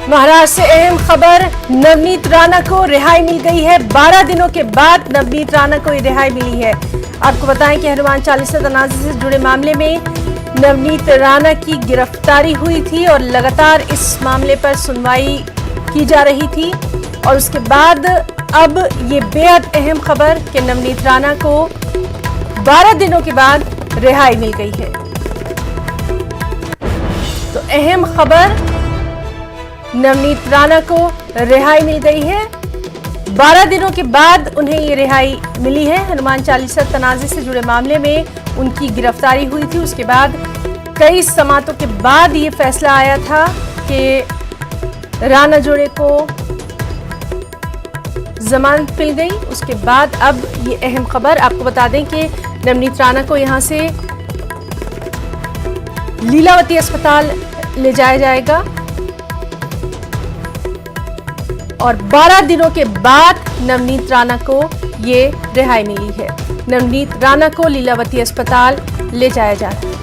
महाराष्ट्र से अहम खबर, नवनीत राणा को रिहाई मिल गई है। 12 दिनों के बाद नवनीत राणा को रिहाई मिली है। आपको बताएं कि हनुमान चालीसा तनाज़े से जुड़े मामले में नवनीत राणा की गिरफ्तारी हुई थी और लगातार इस मामले पर सुनवाई की जा रही थी। और उसके बाद अब ये बेहद अहम खबर कि नवनीत राणा को 12 दिनों के बाद रिहाई मिल गई है। तो अहम खबर, नवनीत राणा को रिहाई मिल गई है। 12 दिनों के बाद उन्हें ये रिहाई मिली है। हनुमान चालीसा तनाज़े से जुड़े मामले में उनकी गिरफ्तारी हुई थी। उसके बाद कई समातों के बाद ये फैसला आया था कि राणा जोड़े को जमानत मिल गई। उसके बाद अब ये अहम खबर, आपको बता दें कि नवनीत राणा को यहां से लीलावती अस्पताल ले जाया जाएगा और 12 दिनों के बाद नवनीत राणा को ये रिहाई मिली है। नवनीत राणा को लीलावती अस्पताल ले जाया जा रहा है।